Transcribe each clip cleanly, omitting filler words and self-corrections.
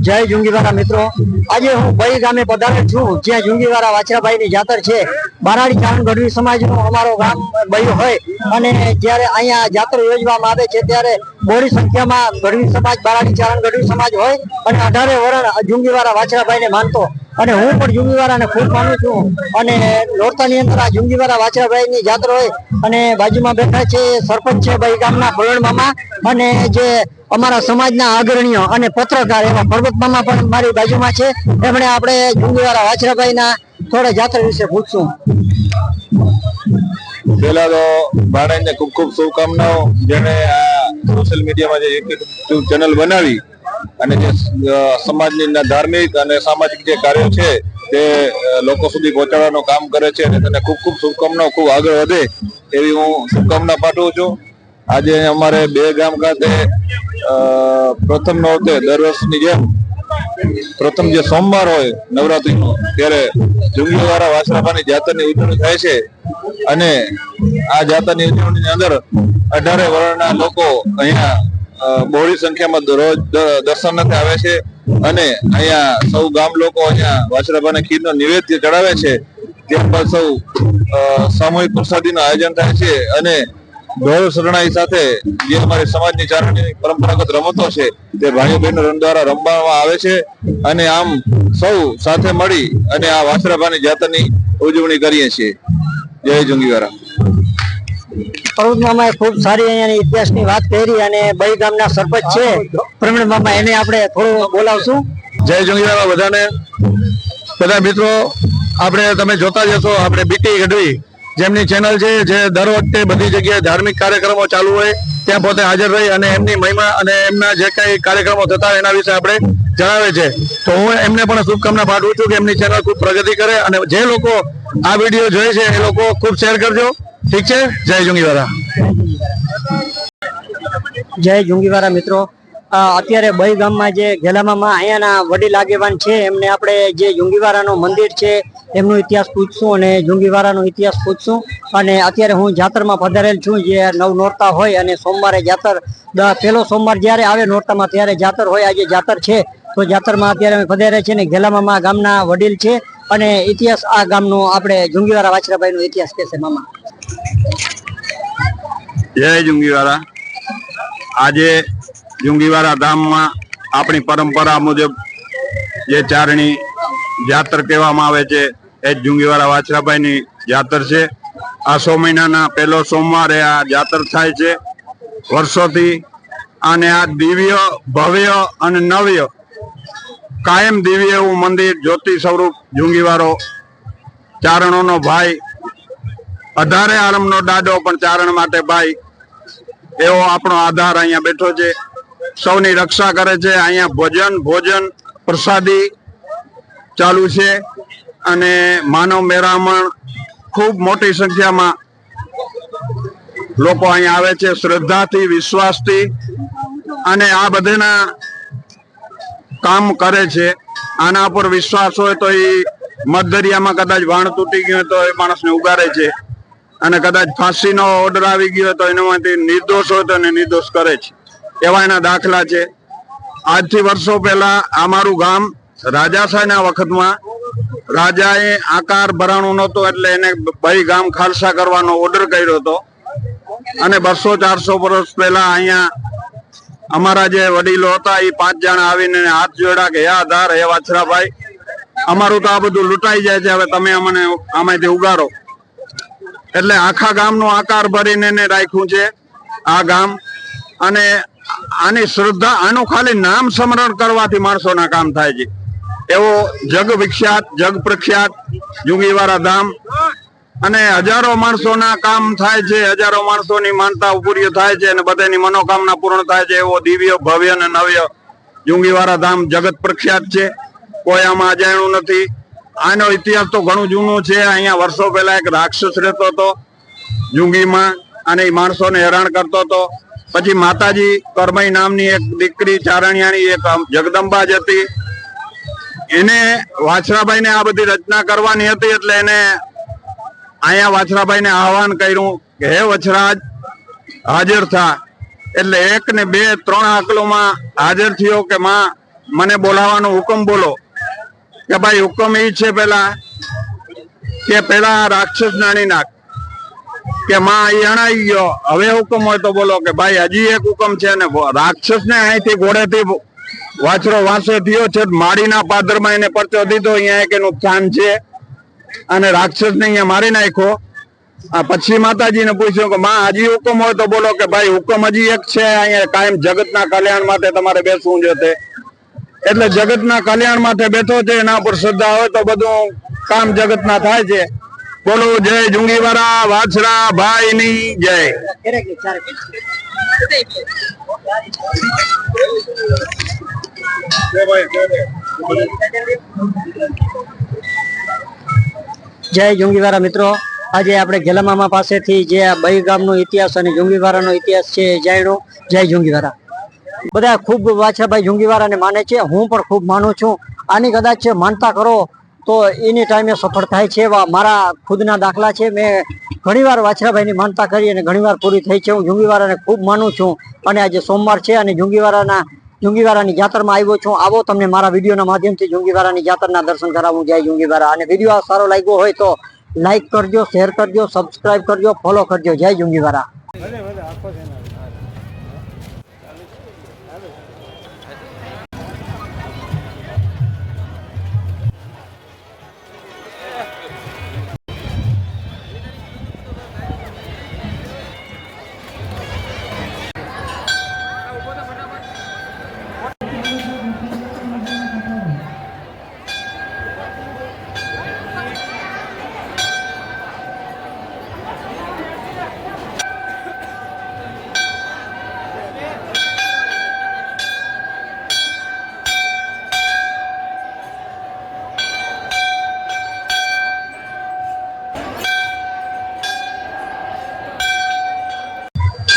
જય જુંગીવારા મિત્રો, આજે હું બઈ ગામે પધારેલ છું, જ્યાં જુંગીવારા વાછરાભાઈ ની જાતર છે. બારાડી ચારણ ગઢવી સમાજ નું અમારો ગામ બઈ હોય અને જયારે અહીંયા જાતર યોજવામાં આવે છે ત્યારે બહોળી સંખ્યામાં ગઢવી સમાજ, બારાડી ચારણ ગઢવી સમાજ હોય અને 18 વરણ જુંગીવારા વાછરાભાઈ ને માનતો અને હું પણ જુંગીવારાને ખૂબ માનું છું. અને નોરતાની અંદર આ જુંગીવારા વાછરાભાઈ ની જાતર હોય અને બાજુમાં બેઠા છે સરપંચ છે બઈ ગામના ફળણ મામા અને જે અમારા સમાજના અગ્રણીઓ અને પત્રકાર એવા પર્વત મામા પણ મારી બાજુમાં છે. એમણે આપણે જુંગીવારા વાછરાભાઈના થોડા જાતર વિશે પૂછશું. પેલા તો ભાણેજને ખૂબ ખૂબ શુભકામનાઓ, જેને આ સોશિયલ મીડિયામાં જે યુટ્યુબ ચેનલ બનાવી અને જે સમાજની ધાર્મિક અને સામાજિક જે કાર્યો છે તે લોકો સુધી પહોંચાડવાનું કામ કરે છે અને તેને ખૂબ ખૂબ શુભકામનાઓ, ખૂબ આગળ વધે એવી હું શુભકામના પાઠવું છું. આજે અમારે બે ગામ ખાતે પ્રથમ નોરતે દર વર્ષની જેમ પ્રથમ જે સોમવાર હોય નવરાત્રીનો ત્યારે જુંગીવારા વાછરાભાઈની જાતરની ઉજવણી થાય છે અને આ જાતરની ઉજવણીની અંદર 18 વર્ણના લોકો અહીંયા બહોળી સંખ્યામાં રોજ દર્શનાર્થે આવે છે અને અહીંયા સૌ ગામ લોકો અહીંયા વાછરાભાઈને ખીરનો નૈવેદ્ય ચડાવે છે. ત્યારબાદ સૌ સામૂહિક પ્રસાદીનું આયોજન થાય છે અને ઢોલ શરણાઈ સાથે જે અમારી સમાજની ચારણની પરંપરાગત રમતો છે તે ભાઈઓ બહેનો દ્વારા રમવામાં આવે છે અને આમ સૌ સાથે મળી અને આ વાછરાભાઈની જાતરની ઉજવણી કરીએ છીએ. જય જુંગીવારા. પર્વત મામાએ ખૂબ સારી અહીંયાની ઇતિહાસની વાત કરી અને બઈ ગામના સરપંચ છે પ્રવીણ મામા, એને આપણે થોડું બોલાવશું. જય જુંગીવારા બધાને. બધા મિત્રો, આપણે તમે જોતા જશો આપણે બીટી ગઢવી જેમની ચેનલ છે, જે દર વખતે બધી જગ્યાએ ધાર્મિક કાર્યક્રમો ચાલુ હોય ત્યાં પોતે હાજર રહી અને એમની મહિમા અને એમના જે કઈ કાર્યક્રમો થતા એના વિશે આપણે જણાવે છે. તો હું એમને પણ શુભકામના પાઠવું છું કે એમની ચેનલ ખૂબ પ્રગતિ કરે અને જે લોકો આ વિડીયો જોઈ છે એ લોકો ખૂબ શેર કરજો. ઠીક છે. જય જુંગીવારા. જય જુંગીવારા મિત્રો, અત્યારે બઈ ગામમાં જે ઘેલામામાં અહીંયાના વડીલ આગેવાન છે એમને આપણે જે જુંગીવારાનું મંદિર છે એમનો ઇતિહાસ પૂછશું અને જુંગીવારાનો ઇતિહાસ પૂછશું. અને અત્યારે હું જાતરમાં પધારેલ છું, જે નવ નોરતા હોય અને સોમવારે જાતર, પહેલો સોમવાર જ્યારે આવે નોરતામાં ત્યારે જાતર હોય. આજે જાતર છે તો જાતરમાં અત્યારે અમે પધાર્યા છીએ ને ઘેલામામાં ગામના વડીલ છે અને ઇતિહાસ આ ગામનો આપણે જુંગીવારા વાછરાભાઈનો ઇતિહાસ કહેશે મામા. જય જુંગીવારા. આજે જુંગીવારા ધામમાં આપણી પરંપરા મુજબ જે ચારણી જાતર કહેવામાં આવે છે એ જુંગીવારા વાછરાભાઈની જાતર છે. આ 100 મહિનાના પહેલો સોમવારે આ જાતર થાય છે વર્ષોથી. અને આ દિવ્ય, ભવ્ય અને નવ્ય કાયમ દિવ્ય એવું મંદિર, જ્યોતિ સ્વરૂપ જુંગીવારો, ચારણોનો ભાઈ, 18 આલમનો દાડો પણ ચારણ માટે ભાઈ એવો આપણો આધાર અહીંયા બેઠો છે. સૌની રક્ષા કરે છે. અહીંયા ભોજન પ્રસાદી ચાલુ છે અને માનવ મેરામણ ખૂબ મોટી સંખ્યામાં લોકો અહીંયા આવે છે શ્રદ્ધાથી, વિશ્વાસથી અને આ બધાના કામ કરે છે. આના પર વિશ્વાસ હોય તો એ મધદરિયામાં કદાચ વાણ તૂટી ગયું હોય તો એ માણસને ઉગારે છે અને કદાચ ફાંસીનો ઓર્ડર આવી ગયો તો એનામાંથી નિર્દોષ હોય તો એને નિર્દોષ કરે છે. એવા એના દાખલા છે. આજથી વર્ષો પહેલા અમારું ગામ રાજાશાહીના વખતમાં રાજાએ આકાર ભરાણું નહોતો એટલે એને બઈ ગામ ખાલસા કરવાનો ઓર્ડર કર્યો હતો અને 200-400 વર્ષ પહેલા અહીંયા અમારા જે વડીલો હતા એ 5 જણા આવીને હાથ જોડ્યા કે હે આધાર, હે વાછરાભાઈ, અમારું તો આ બધું લૂંટાઈ જાય છે, હવે તમે અમને આમાંથી ઉગારો. એટલે આખા ગામનો આકાર ભરીને એને રાખ્યું છે આ ગામ. અને આની શ્રદ્ધા, આનું ખાલી નામ સ્મરણ કરવાથી માણસોના કામ થાય છે એવો જગ વિખ્યાત, જગ પ્રખ્યાત જુંગીવારા ધામ. અને હજારો માણસોના કામ થાય છે, હજારો માણસોની માનતા પૂરી થાય છે અને બધાની મનોકામના પૂર્ણ થાય છે એવો દિવ્ય, ભવ્ય અને નવ્ય જુંગીવારા ધામ જગત પ્રખ્યાત છે. કોઈ આમાં અજાણ્યું નથી. આનો ઇતિહાસ તો ઘણું જૂનું છે. અહીંયા વર્ષો પહેલા એક રાક્ષસ રહેતો હતો જુંગીમાં અને એ માણસોને હેરાન કરતો હતો. પછી માતાજી કરમઈ નામની એક દીકરી ચારણિયાની એક જગદંબા જ હતી, એને વાછરાભાઈને આ બધી રચના કરવાની હતી એટલે એને અહીંયા વાછરાભાઈને આહવાન કર્યું કે હે વછરાજ હાજર થા. એટલે 1 ને 2 3 આકલોમાં હાજર થયો કે માં મને બોલાવવાનો હુકમ બોલો કે ભાઈ હુકમ એ છે પેલા રાક્ષસ નાની નાખ કે માં એ અણાઈ ગયો હવે હુકમ હોય તો બોલો કે ભાઈ હજી એક હુકમ છે ને રાક્ષસ ને અહીંથી ઘોડેથી વાછરો વાંસે થયો છે માળીના પાદરમાં એને પરચો દીધો અહીંયા એક એનું સ્થાન છે અને રાક્ષસ ને અહીંયા મારી નાખ્યો પછી માતાજીને પૂછ્યું કે માં હજી હુકમ હોય તો બોલો કે ભાઈ હુકમ હજી એક છે અહીંયા કાયમ જગતના કલ્યાણ માટે તમારે બેસવું જોતે એટલે જગતના કલ્યાણ માટે બેઠો છે એના પર શ્રદ્ધા હોય તો બધું કામ જગતના થાય છે બોલો જય જુંગીવાળા વાછરા ભાઈ ની જય જય જુંગીવાળા મિત્રો, આજે આપણે ઘેલામામા પાસેથી જે આ બઈ ગામનો ઇતિહાસ અને જુંગીવાળાનો ઇતિહાસ છે એ જાણ્યો. જય જુંગીવાળા. બધા ખૂબ વાછરાભાઈ જુંગીવાળાને માને છે, હું પણ ખૂબ માનું છું. આની કદાચ માનતા કરો તો એની ટાઈમે સફળ થાય છે એવા મારા ખુદના દાખલા છે. મેં ઘણીવાર વાછરાભાઈની માનતા કરી અને ઘણીવાર પૂરી થઈ છે. હું જુંગીવાળાને ખૂબ માનું છું અને આજે સોમવાર છે અને જુંગીવાળાની જાતરમાં આવ્યો છું. આવો તમને મારા વિડીયોના માધ્યમથી જુંગીવાળાની જાતરના દર્શન કરાવું. જય જુંગીવાળા. અને વિડીયો સારો લાગ્યો હોય તો લાઈક કરજો, શેર કરજો, સબસ્ક્રાઇબ કરજો, ફોલો કરજો. જય જુંગીવાળા.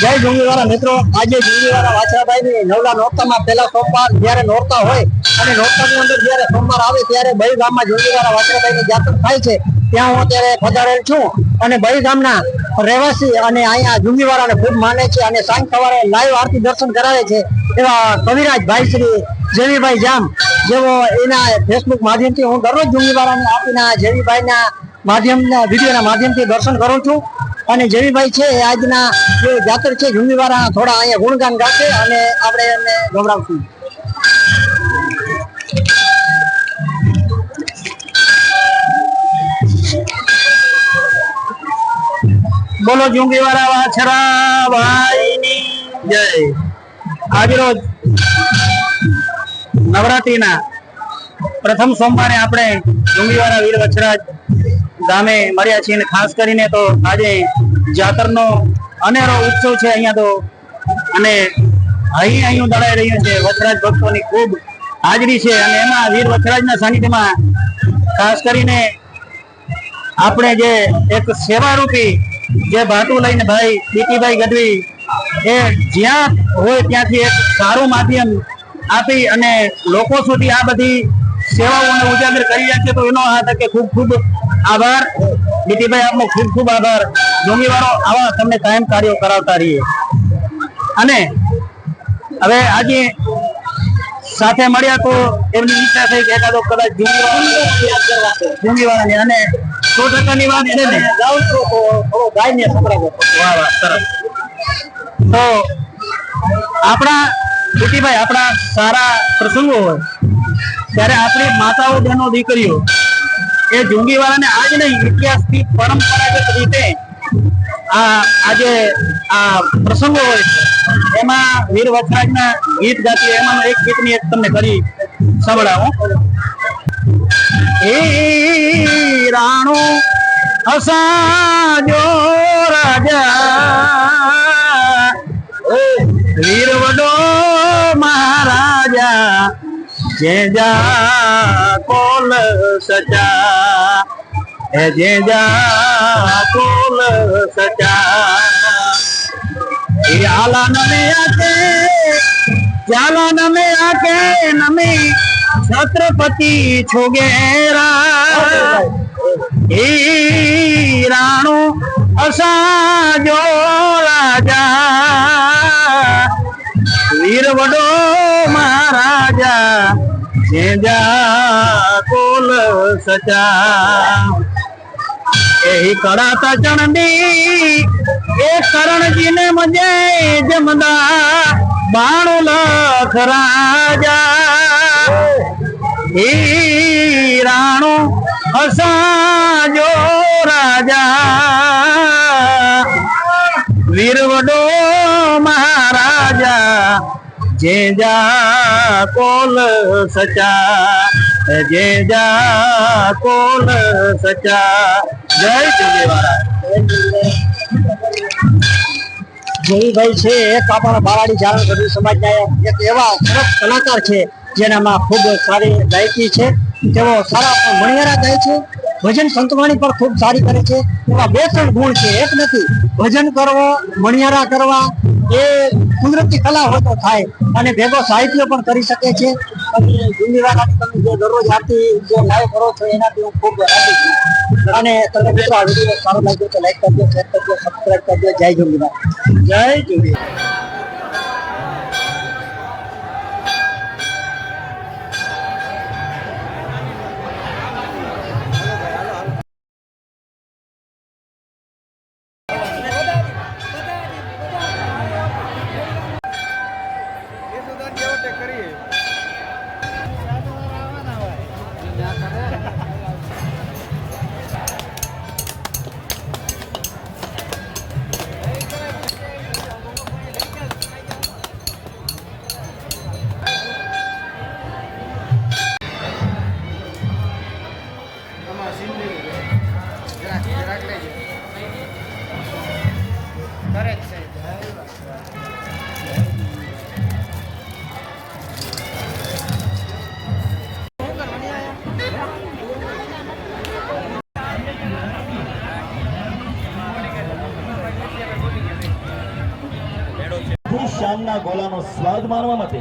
જય જુંગીવાળા મિત્રો, આજે જુંગીવાળા વાછરાભાઈની નવલા નોરતામાં પહેલા સોમવાર જયારે નોરતા હોય અને નોરતાની અંદર જયારે સોમવાર આવે ત્યારે બઈ ગામમાં જુંગીવાળા વાછરાભાઈની જાત્રા થાય છે. ત્યાં હું અત્યારે પધારેલ છું અને બઈ ગામના રહેવાસી અને અહીંયા જુંગીવાળાને ખૂબ માને છે અને સાંજ સવારે લાઈવ આરતી દર્શન કરાવે છે એવા કવિરાજ ભાઈ શ્રી જેવીભાઈ જામ, જેવો એના ફેસબુક માધ્યમથી હું દરરોજ જુંગીવાળાની આરતીના જેવીભાઈના વિડીયોના માધ્યમથી દર્શન કરું છું. અને જેવીભાઈ છે આજના જે જાતર છે જુંગીવાળા થોડા અહીંયા ગુણગાન ગાશે અને આપણે એમને ગૌરવશું. બોલો જુંગીવાળા વાછરા ભાઈની જય. આજરોજ નવરાત્રીના પ્રથમ સોમવારે આપણે જુંગીવાળા વીર વછરાજ ગામે મળ્યા છીએ. ખાસ કરીને તો આજે જાતરનો અનેરો ઉત્સવ છે અહીંયા તો, અને અહીં દળાઈ રહ્યું છે. વછરાજ ભક્તોની ખૂબ હાજરી છે અને એમાં વીર વછરાજના સાનિધ્યમાં ખાસ કરીને આપણે જે એક સેવારૂપી જે ભાતું લઈને ભાઈ બીટીભાઈ ગઢવી એ જ્યાં હોય ત્યાંથી એક સારું માધ્યમ આપી અને લોકો સુધી આ બધી સેવાઓને ઉજાગર કરી રહ્યા છે. તો એનો આ તકે ખૂબ ખૂબ આભાર બીટીભાઈ, આપનો ખૂબ ખૂબ આભાર. જુંગીવાળો આવા તમને કાયમ કાર્યો કરાવતા રહીએ. અને હવે આજે સાથે મળ્યા તો એમની ઈચ્છા થઈ કે એકાદો કદાચ જુંગીવાળાની અને 100%ની વાત છે ને ગાઉં છું તો થોડો ગાયને સંભળાવો. વાહ વાહ, સરસ. તો આપણા બીટીભાઈ આપણા સારા પ્રસંગો હોય ત્યારે આપણી માતાઓ બહેનો દીકરીઓ એ જુંગીવાળાને આજ નહીં ઇતિહાસથી પરંપરાગત રીતે આજે આ પ્રસંગો હોય એમાં વીર વછરાજના ગીત ગાતી. એમાં એક ગીતની એક તમને કરી સંભળાવો. એ રાણો અસાજો રાજા વીર વડો મહારાજા જેજા કોલ સચા હે જેજા કોલ સચા એ આલાન में आके नमे छत्रपति छोगेरा એ રાણો અસાજો રાજા વીર વડો મહારાજા જેજા કોલ સચા એ કળાતા ચણની એ કરણજીને મજે જમદા બાણો લખ રાજા ઈ રાણો અસાજો રાજા વીર વડો મહારાજા જેજા કોલ સચા જેજા કોલ સચા જય જુગેવાળા જયભાઈ છે એક આપણા બારાડી ચારણ ગઢવી સમાજના એક એવા સરસ કલાકાર છે જેનામાં ખૂબ સારી ગાયકી છે. તેઓ સારા મણિયારા ગાય છે, ભજન સંતવાણી પણ ખૂબ સારી કરે છે. એવા બે ત્રણ ગુણ છે, એક નથી. ભજન કરવો, મણિયારા કરવા એ કુદરતી કલા હોય તો થાય, અને ભેગો સાહિત્ય પણ કરી શકે છે. અને જુંગીવાલાની તમે જે દરરોજ આરતી જે લાઈવ કરો છો એનાથી હું ખૂબ રાજી છું. અને તમને મિત્રો આ વિડીયો સારો લાગ્યો તો લાઈક કરજો, શેર કરજો, સબસ્ક્રાઈબ કરજો. જય જુંગીવાલા, જય જુંગીવાલા. શ્યામના ગોલાનો સ્વાદ માનવા માટે